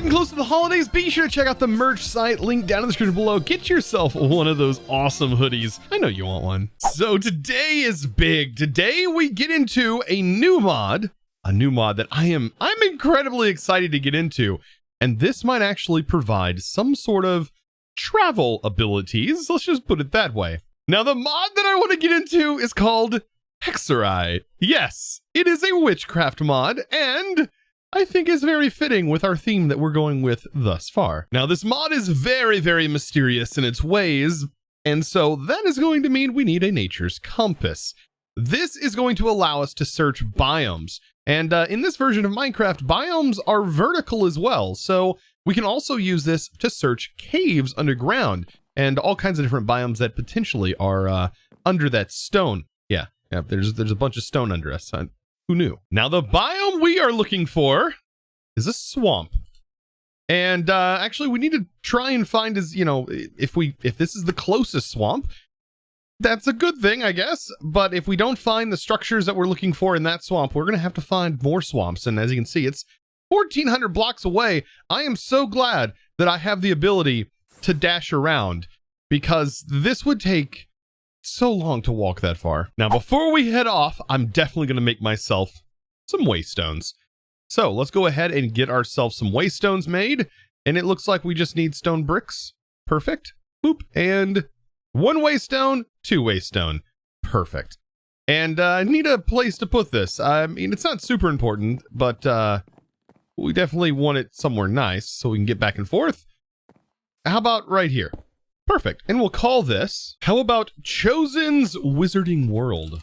getting close to the holidays, be sure to check out the merch site, link down in the description below. Get yourself one of those awesome hoodies. I know you want one. So today is big. Today we get into a new mod that I'm incredibly excited to get into. And this might actually provide some sort of travel abilities. Let's just put it that way. Now, the mod that I want to get into is called Hexerei. Yes, it is a witchcraft mod, and I think is very fitting with our theme that we're going with thus far. Now, this mod is very, very mysterious in its ways, and so that is going to mean we need a nature's compass. This is going to allow us to search biomes, and in this version of Minecraft, biomes are vertical as well, so we can also use this to search caves underground and all kinds of different biomes that potentially are under that stone. Yeah, there's a bunch of stone under us. Who knew? Now, the biome we are looking for is a swamp. And actually, we need to try and find, if this is the closest swamp, that's a good thing, I guess. But if we don't find the structures that we're looking for in that swamp, we're going to have to find more swamps. And as you can see, it's 1,400 blocks away. I am so glad that I have the ability to dash around, because this would take so long to walk that far. Now, before we head off, I'm definitely going to make myself some waystones. So let's go ahead and get ourselves some waystones made. And it looks like we just need stone bricks. Perfect. Boop. And 1 waystone, 2 waystone. Perfect. And I need a place to put this. I mean, it's not super important, but we definitely want it somewhere nice so we can get back and forth. How about right here? Perfect. And we'll call this, how about Chosen's Wizarding World? I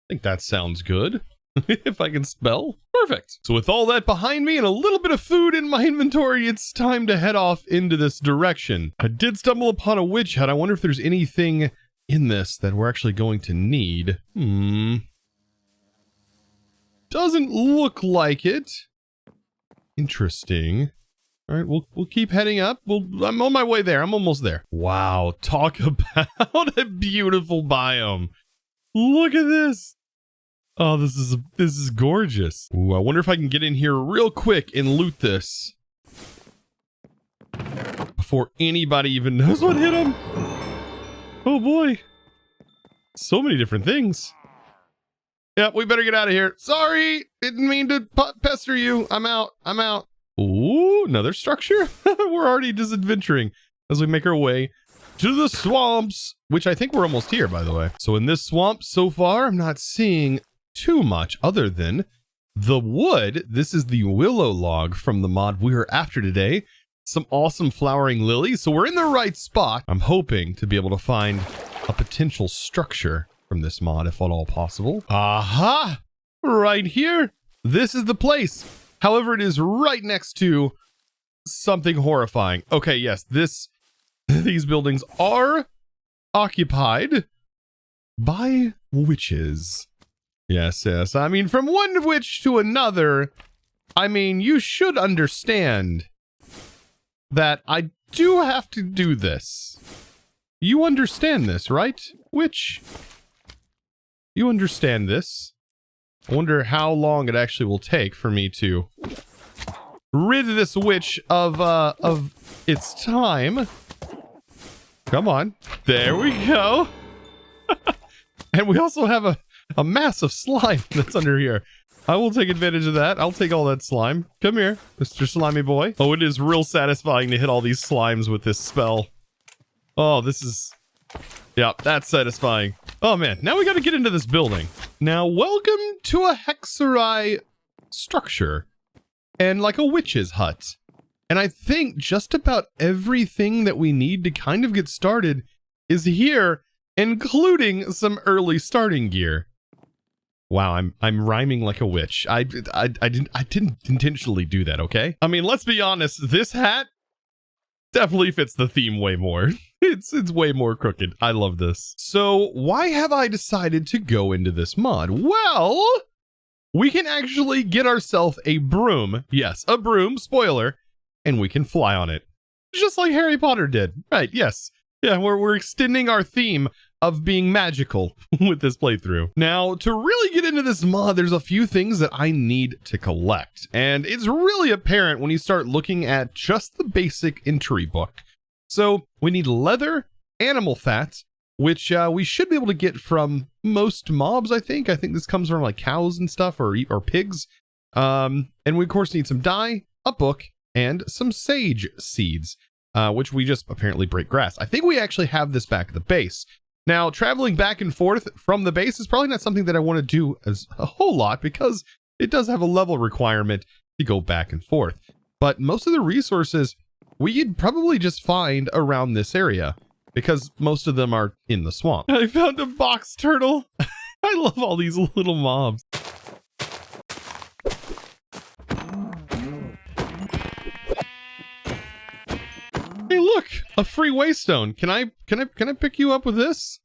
think that sounds good. If I can spell. Perfect. So with all that behind me and a little bit of food in my inventory, it's time to head off into this direction. I did stumble upon a witch hut. I wonder if there's anything in this that we're actually going to need. Doesn't look like it. Interesting. All right, we'll keep heading up. I'm on my way there. I'm almost there. Wow, talk about a beautiful biome. Look at this. Oh, this is gorgeous. Ooh, I wonder if I can get in here real quick and loot this before anybody even knows what hit them. Oh boy. So many different things. Yep, we better get out of here. Sorry, didn't mean to pester you. I'm out. Ooh, another structure? We're already just adventuring as we make our way to the swamps, which I think we're almost here, by the way. So in this swamp so far, I'm not seeing too much other than the wood. This is the willow log from the mod we're after today. Some awesome flowering lilies. So we're in the right spot. I'm hoping to be able to find a potential structure from this mod, if at all possible. Aha! Right here. This is the place. However, it is right next to something horrifying. Okay, yes, these buildings are occupied by witches. Yes. I mean, from one witch to another, I mean, you should understand that I do have to do this. You understand this, right, witch? You understand this. I wonder how long it actually will take for me to rid this witch of its time. Come on. There we go. And we also have a massive slime that's under here. I will take advantage of that. I'll take all that slime. Come here, Mr. Slimy Boy. Oh, it is real satisfying to hit all these slimes with this spell. Oh, this is... yeah, that's satisfying. Oh man, now we gotta get into this building. Now, welcome to a Hexerei structure. And like a witch's hut. And I think just about everything that we need to kind of get started is here, including some early starting gear. Wow, I'm rhyming like a witch. I didn't intentionally do that, okay? I mean, let's be honest, this hat definitely fits the theme way more. It's way more crooked. I love this. So why have I decided to go into this mod? Well, we can actually get ourselves a broom. Yes, a broom, spoiler, and we can fly on it. Just like Harry Potter did. Right, yes. Yeah, we're extending our theme of being magical with this playthrough. Now, to really get into this mod, there's a few things that I need to collect, and it's really apparent when you start looking at just the basic entry book. So we need leather, animal fat, which we should be able to get from most mobs, I think. I think this comes from like cows and stuff, or pigs. And we of course need some dye, a book, and some sage seeds, which we just apparently break grass. I think we actually have this back at the base. Now, traveling back and forth from the base is probably not something that I want to do as a whole lot, because it does have a level requirement to go back and forth. But most of the resources we could probably just find around this area, because most of them are in the swamp. I found a box turtle. I love all these little mobs. Hey, look, a free waystone. Can I pick you up with this?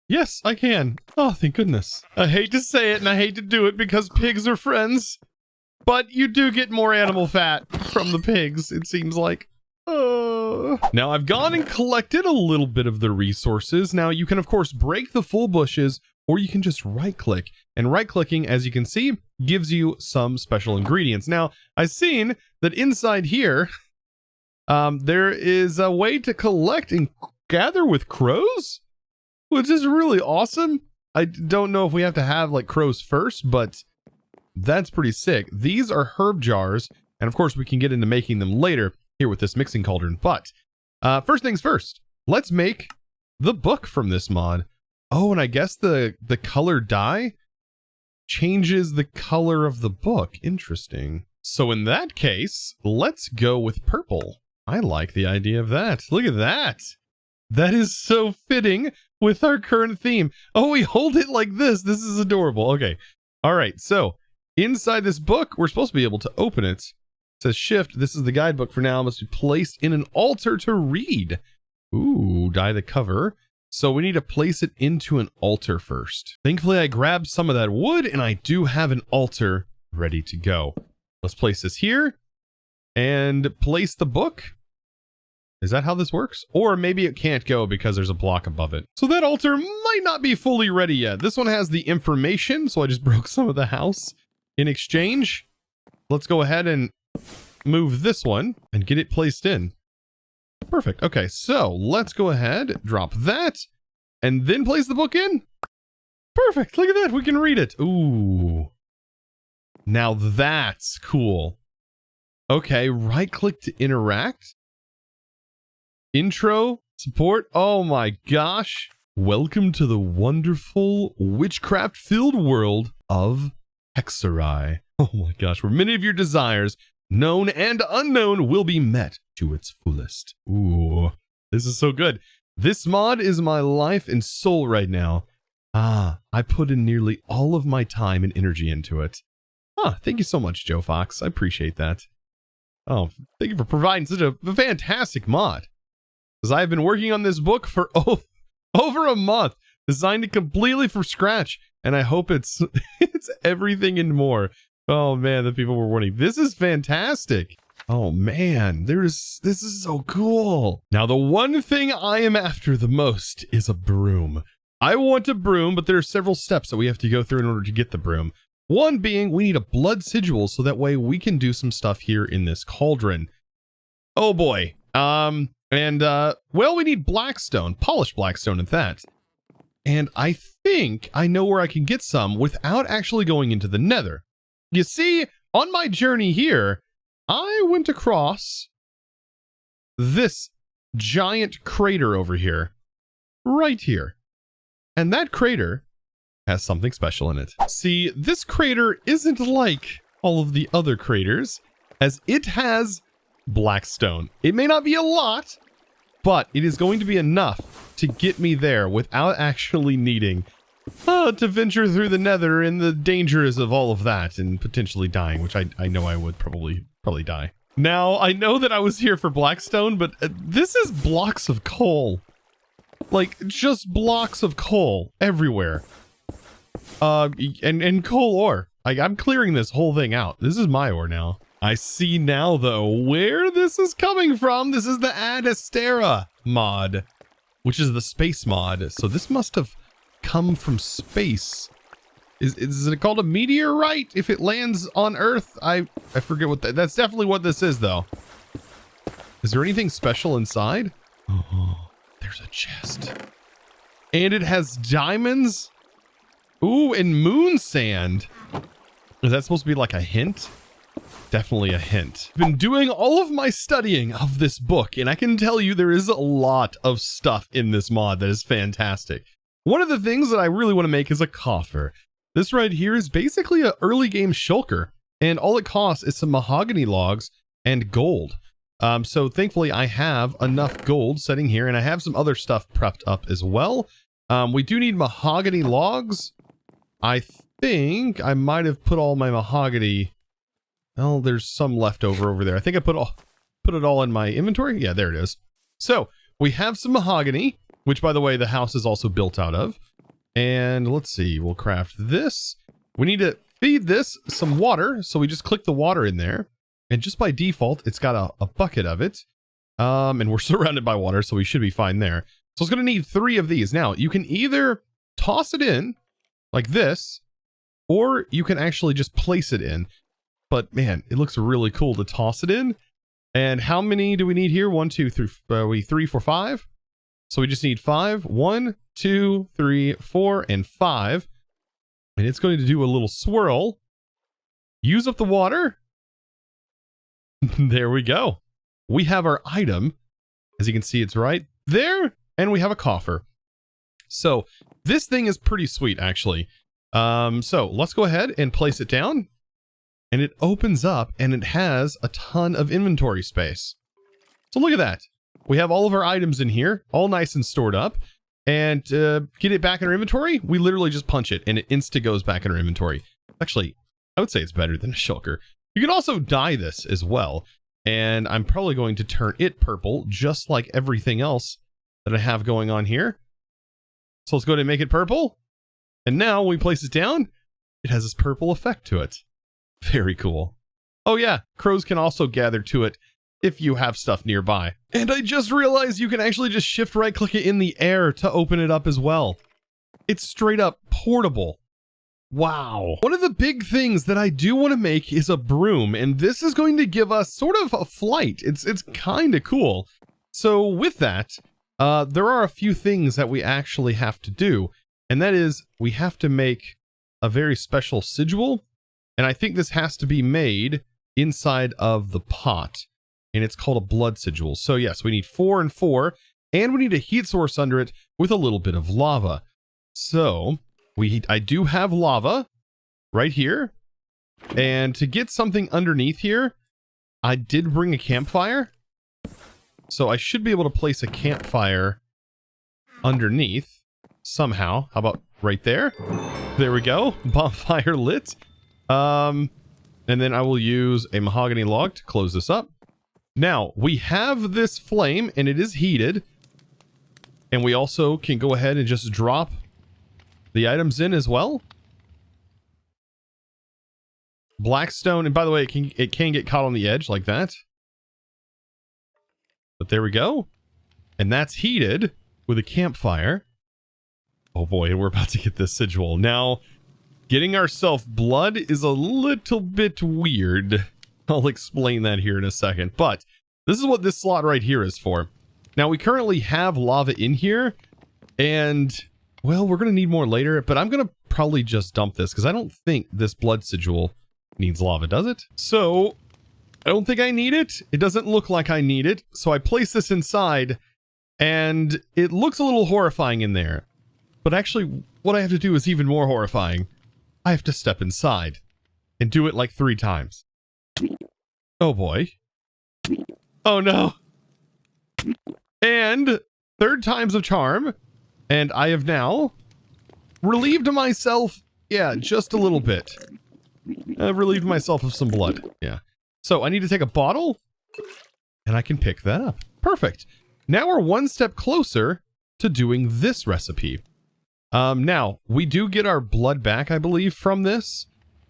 Yes, I can. Oh, thank goodness. I hate to say it and I hate to do it because pigs are friends, but you do get more animal fat from the pigs, it seems like. Now I've gone and collected a little bit of the resources. Now you can of course break the full bushes, or you can just right click, and right clicking, as you can see, gives you some special ingredients. Now I've seen that inside here, there is a way to collect and gather with crows, which is really awesome. I don't know if we have to have like crows first, but that's pretty sick. These are herb jars, and of course we can get into making them later here with this mixing cauldron. But first things first, let's make the book from this mod. Oh, and I guess the color dye changes the color of the book. Interesting. So in that case, let's go with purple. I like the idea of that. Look at that. That is so fitting with our current theme. Oh, we hold it like this. This is adorable. Okay. All right. So inside this book, we're supposed to be able to open it. It says shift. This is the guidebook for now. It must be placed in an altar to read. Ooh, dye the cover. So we need to place it into an altar first. Thankfully, I grabbed some of that wood and I do have an altar ready to go. Let's place this here and place the book. Is that how this works? Or maybe it can't go because there's a block above it. So that altar might not be fully ready yet. This one has the information, so I just broke some of the house. In exchange, let's go ahead and move this one and get it placed in. Perfect. Okay, so let's go ahead, drop that, and then place the book in. Perfect. Look at that. We can read it. Ooh. Now that's cool. Okay, right click to interact. Intro, support. Oh my gosh. Welcome to the wonderful witchcraft-filled world of Hexerei. Oh my gosh, where many of your desires, known and unknown, will be met to its fullest. Ooh, this is so good. This mod is my life and soul right now. I put in nearly all of my time and energy into it. Thank you so much, Joe Fox. I appreciate that. Oh, thank you for providing such a fantastic mod. Because I've been working on this book for over a month, designed it completely from scratch, and I hope it's everything and more. Oh man, the people were warning. This is fantastic. Oh man, this is so cool. Now the one thing I am after the most is a broom. I want a broom, but there are several steps that we have to go through in order to get the broom. One being we need a blood sigil so that way we can do some stuff here in this cauldron. Oh boy. Well, we need blackstone, polished blackstone at that. And I think I know where I can get some without actually going into the nether. You see, on my journey here, I went across this giant crater over here, right here. And that crater has something special in it. See, this crater isn't like all of the other craters, as it has blackstone. It may not be a lot, but it is going to be enough to get me there without actually needing to venture through the nether and the dangers of all of that and potentially dying, which I know I would probably die. Now, I know that I was here for blackstone, but this is blocks of coal. Like, just blocks of coal everywhere. And coal ore. I'm clearing this whole thing out. This is my ore now. I see now, though, where this is coming from. This is the Ad Astera mod. which is the space mod. So this must have come from space. Is it called a meteorite if it lands on Earth? I forget what that's definitely what this is though. Is there anything special inside? Oh, there's a chest. And it has diamonds. Ooh, and moon sand. Is that supposed to be like a hint? Definitely a hint. I've been doing all of my studying of this book, and I can tell you there is a lot of stuff in this mod that is fantastic. One of the things that I really want to make is a coffer. This right here is basically an early game shulker, and all it costs is some mahogany logs and gold. So thankfully I have enough gold sitting here, and I have some other stuff prepped up as well. We do need mahogany logs. I think I might have put all my mahogany. Well, there's some left over there. I think I put it all in my inventory. Yeah, there it is. So we have some mahogany, which by the way, the house is also built out of. And let's see, we'll craft this. We need to feed this some water. So we just click the water in there. And just by default, it's got a bucket of it. And we're surrounded by water, so we should be fine there. So it's going to need 3 of these. Now, you can either toss it in like this, or you can actually just place it in. But man, it looks really cool to toss it in. And how many do we need here? 1, 2, 3, 3, 4, 5. So we just need 5. 1, 2, 3, 4, and 5. And it's going to do a little swirl. Use up the water. There we go. We have our item. As you can see, it's right there. And we have a coffer. So this thing is pretty sweet, actually. So let's go ahead and place it down. And it opens up and it has a ton of inventory space. So look at that. We have all of our items in here, all nice and stored up. And get it back in our inventory, we literally just punch it and it insta goes back in our inventory. Actually, I would say it's better than a shulker. You can also dye this as well. And I'm probably going to turn it purple, just like everything else that I have going on here. So let's go ahead and make it purple. And now when we place it down, it has this purple effect to it. Very cool. Oh yeah, crows can also gather to it if you have stuff nearby. And I just realized you can actually just shift right click it in the air to open it up as well. It's straight up portable. Wow. One of the big things that I do want to make is a broom, and this is going to give us sort of a flight. It's kind of cool. So with that, there are a few things that we actually have to do, and that is we have to make a very special sigil. And I think this has to be made inside of the pot. And it's called a blood sigil. So yes, we need 4 and 4. And we need a heat source under it with a little bit of lava. So I do have lava right here. And to get something underneath here, I did bring a campfire. So I should be able to place a campfire underneath somehow. How about right there? There we go. Bonfire lit. And then I will use a mahogany log to close this up. Now, we have this flame, and it is heated. And we also can go ahead and just drop the items in as well. Blackstone, and by the way, it can get caught on the edge like that. But there we go. And that's heated with a campfire. Oh boy, and we're about to get this sigil. Now, getting ourselves blood is a little bit weird. I'll explain that here in a second. But this is what this slot right here is for. Now, we currently have lava in here. And, well, we're going to need more later. But I'm going to probably just dump this because I don't think this blood sigil needs lava, does it? So, I don't think I need it. It doesn't look like I need it. So I place this inside. And it looks a little horrifying in there. But actually, what I have to do is even more horrifying. I have to step inside and do it like 3 times. Oh boy. Oh no. And 3rd time's a charm. And I have now relieved myself. Yeah, just a little bit. I've relieved myself of some blood. Yeah. So I need to take a bottle and I can pick that up. Perfect. Now we're 1 step closer to doing this recipe. Now, we do get our blood back, I believe, from this.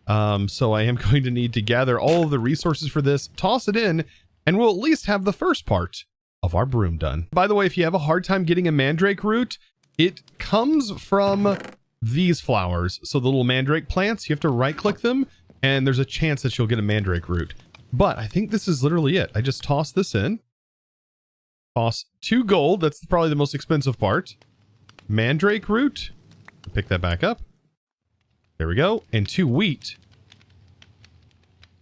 So I am going to need to gather all of the resources for this, toss it in, and we'll at least have the first part of our broom done. By the way, if you have a hard time getting a mandrake root, it comes from these flowers. So the little mandrake plants, you have to right click them and there's a chance that you'll get a mandrake root. But I think this is literally it. I just toss this in. Toss 2 gold. That's probably the most expensive part. Mandrake root. Pick that back up. There we go. And 2 wheat.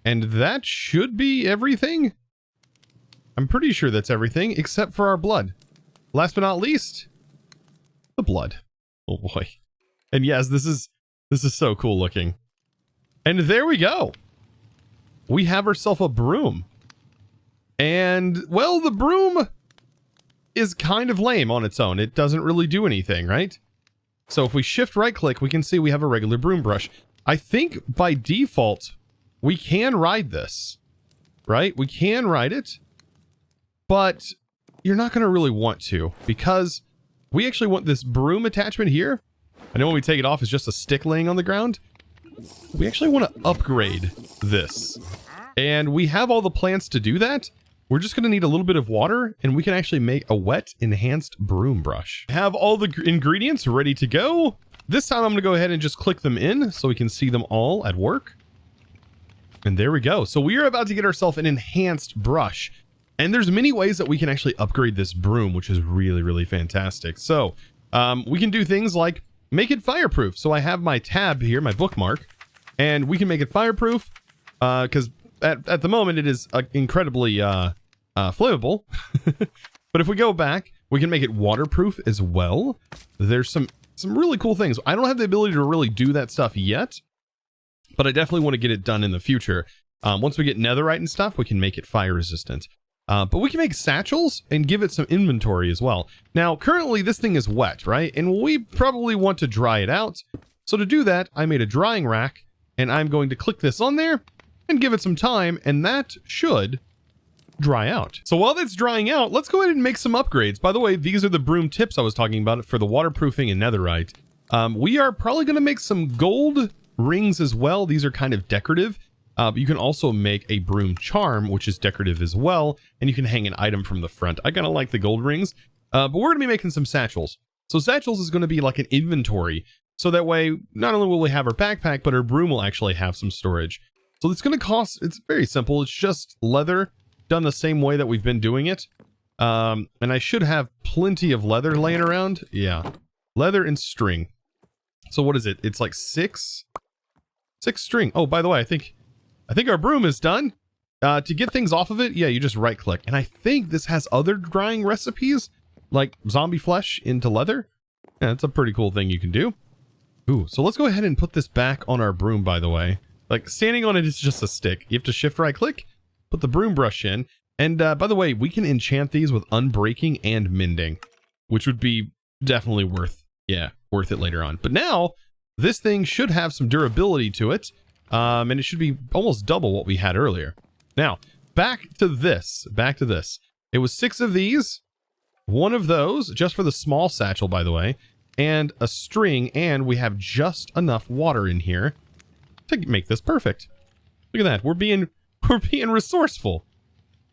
And that should be everything. I'm pretty sure that's everything except for our blood. Last but not least, the blood. Oh boy. And yes, this is so cool looking. And there we go. We have ourselves a broom. And well, the broom is kind of lame on its own. It doesn't really do anything, right? So if we shift right click, we can see we have a regular broom brush. I think by default, we can ride this, right? We can ride it, but you're not going to really want to because we actually want this broom attachment here. I know when we take it off, it's just a stick laying on the ground. We actually want to upgrade this. And we have all the plants to do that. We're just going to need a little bit of water and we can actually make a wet enhanced broom brush. Have all the ingredients ready to go. This time I'm going to go ahead and just click them in so we can see them all at work. And there we go. So we are about to get ourselves an enhanced brush. And there's many ways that we can actually upgrade this broom, which is really, really fantastic. So we can do things like make it fireproof. So I have my tab here, my bookmark, and we can make it fireproof because at the moment it is incredibly flammable. But if we go back, we can make it waterproof as well. There's some really cool things. I don't have the ability to really do that stuff yet, but I definitely want to get it done in the future. Once we get netherite and stuff, we can make it fire resistant. But we can make satchels and give it some inventory as well. Now, currently this thing is wet, right? And we probably want to dry it out. So to do that, I made a drying rack and I'm going to click this on there and give it some time and that should dry out. So while that's drying out, let's go ahead and make some upgrades. By the way, these are the broom tips I was talking about for the waterproofing and netherite. We are probably going to make some gold rings as well. These are kind of decorative. But you can also make a broom charm, which is decorative as well, and you can hang an item from the front. I kind of like the gold rings, but we're going to be making some satchels. So satchels is going to be like an inventory, so that way not only will we have our backpack, but our broom will actually have some storage. So it's going to cost, it's very simple, it's just leather done the same way that we've been doing it. And I should have plenty of leather laying around. Yeah, leather and string. So what is it? It's like six string. Oh, by the way, I think our broom is done. To get things off of it, yeah, you just right click. And I think this has other drying recipes, like zombie flesh into leather. Yeah, that's a pretty cool thing you can do. Ooh, so let's go ahead and put this back on our broom, by the way. Like, standing on it is just a stick. You have to shift right click, put the broom brush in. And by the way, we can enchant these with unbreaking and mending, which would be definitely worth it later on. But now, this thing should have some durability to it. And it should be almost double what we had earlier. Now, back to this. It was 6 of these, 1 of those, just for the small satchel, by the way, and a string, and we have just enough water in here to make this perfect. Look at that. We're being resourceful.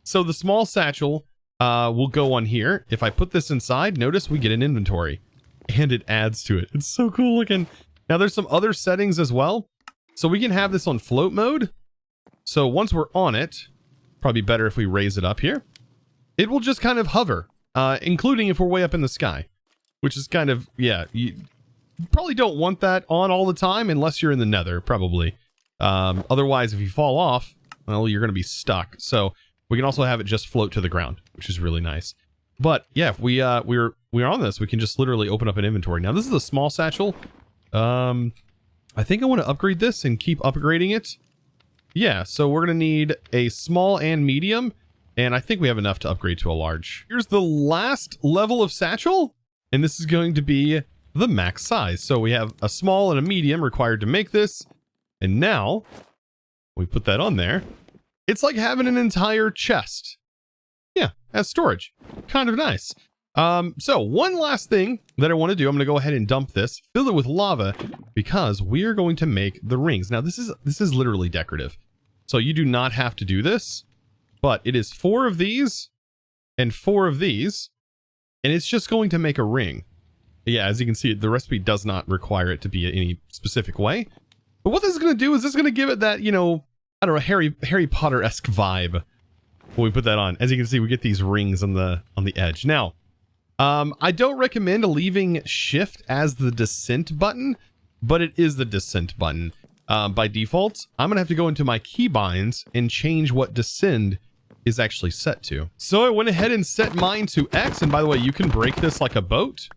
So the small satchel will go on here. If I put this inside, notice we get an inventory, and it adds to it. It's so cool looking. Now, there's some other settings as well. So we can have this on float mode. So once we're on it, probably better if we raise it up here. It will just kind of hover, including if we're way up in the sky, which is kind of, yeah, you probably don't want that on all the time unless you're in the nether, probably. Otherwise, if you fall off, well, you're going to be stuck. So we can also have it just float to the ground, which is really nice. But yeah, if we're on this, we can just literally open up an inventory. Now, this is a small satchel. I think I want to upgrade this and keep upgrading it. Yeah, so we're going to need a small and medium, and I think we have enough to upgrade to a large. Here's the last level of satchel, and this is going to be the max size. So we have a small and a medium required to make this, and now we put that on there. It's like having an entire chest. Yeah, as storage. Kind of nice. So one last thing that I want to do, I'm going to go ahead and dump this, fill it with lava, because we are going to make the rings. Now this is literally decorative. So you do not have to do this, but it is 4 of these, and 4 of these, and it's just going to make a ring. Yeah, as you can see, the recipe does not require it to be any specific way. But what this is going to do is this is going to give it that, you know, I don't know, Harry Potter-esque vibe when we put that on. As you can see, we get these rings on the edge. Now, I don't recommend leaving shift as the descent button, but it is the descent button by default. I'm gonna have to go into my keybinds and change what descend is actually set to. So I went ahead and set mine to X, and by the way, you can break this like a boat,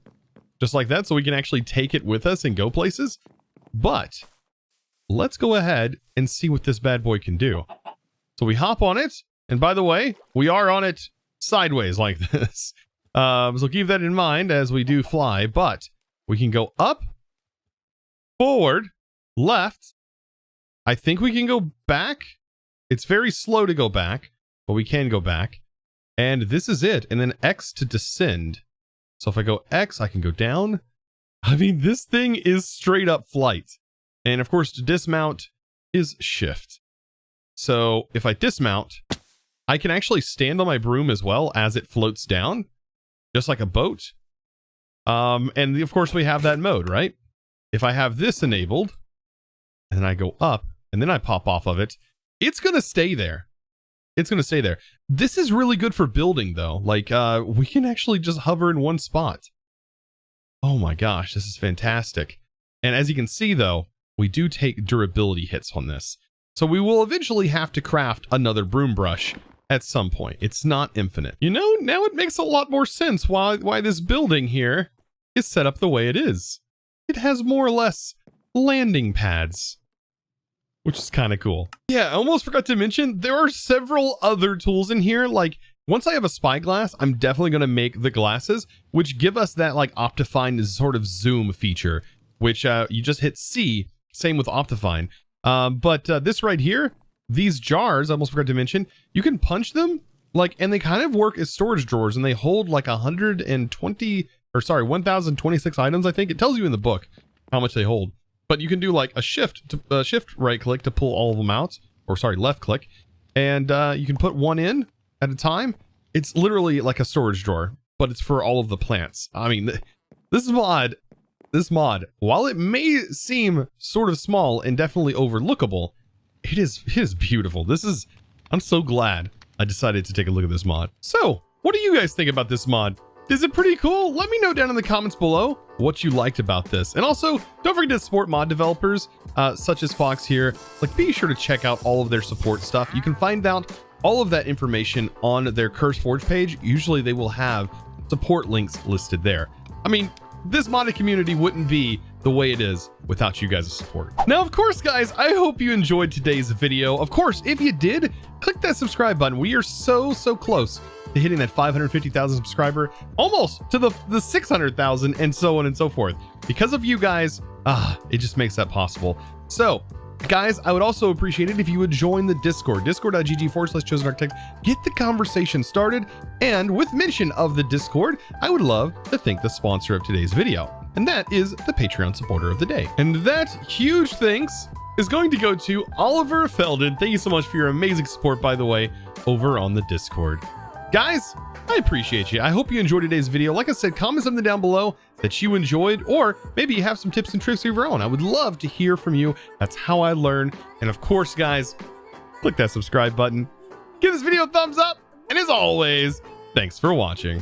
just like that, so we can actually take it with us and go places. But let's go ahead and see what this bad boy can do. So we hop on it, and by the way, we are on it sideways like this. So keep that in mind as we do fly, but we can go up, forward, left. I think we can go back. It's very slow to go back, but we can go back. And this is it. And then X to descend. So if I go X, I can go down. I mean, this thing is straight up flight. And of course, to dismount is shift. So if I dismount, I can actually stand on my broom as well as it floats down, just like a boat. And of course we have that mode, right? If I have this enabled and I go up and then I pop off of it, it's going to stay there. It's going to stay there. This is really good for building though. Like, we can actually just hover in one spot. Oh my gosh, this is fantastic. And as you can see though, we do take durability hits on this. So we will eventually have to craft another broom brush at some point. It's not infinite. You know, now it makes a lot more sense why this building here is set up the way it is. It has more or less landing pads, which is kind of cool. Yeah, I almost forgot to mention, there are several other tools in here. Like, once I have a spyglass, I'm definitely going to make the glasses, which give us that like Optifine sort of zoom feature, which you just hit C, same with Optifine. But this right here, these jars, I almost forgot to mention, you can punch them, like, and they kind of work as storage drawers, and they hold like 1026 items, I think. It tells you in the book how much they hold. But you can do like a shift right click to pull all of them out, or sorry, left click, and you can put one in at a time. It's literally like a storage drawer, but it's for all of the plants. I mean, this mod, while it may seem sort of small and definitely overlookable, it is beautiful. I'm so glad I decided to take a look at this mod. So, what do you guys think about this mod? Is it pretty cool? Let me know down in the comments below what you liked about this. And also, don't forget to support mod developers such as Fox here. Like, be sure to check out all of their support stuff. You can find out all of that information on their CurseForge page. Usually they will have support links listed there. I mean, this modded community wouldn't be the way it is without you guys' support. Now, of course, guys, I hope you enjoyed today's video. Of course, if you did, click that subscribe button. We are so close to hitting that 550,000 subscriber, almost to the 600,000, and so on and so forth. Because of you guys, it just makes that possible. So, guys, I would also appreciate it if you would join the Discord, discord.gg/ChosenArchitect. Get the conversation started, and with mention of the Discord, I would love to thank the sponsor of today's video, and that is the Patreon supporter of the day. And that huge thanks is going to go to Oliver Felden. Thank you so much for your amazing support, by the way, over on the Discord. Guys, I appreciate you. I hope you enjoyed today's video. Like I said, comment something down below that you enjoyed, or maybe you have some tips and tricks of your own. I would love to hear from you. That's how I learn. And of course, guys, click that subscribe button, give this video a thumbs up, and as always, thanks for watching.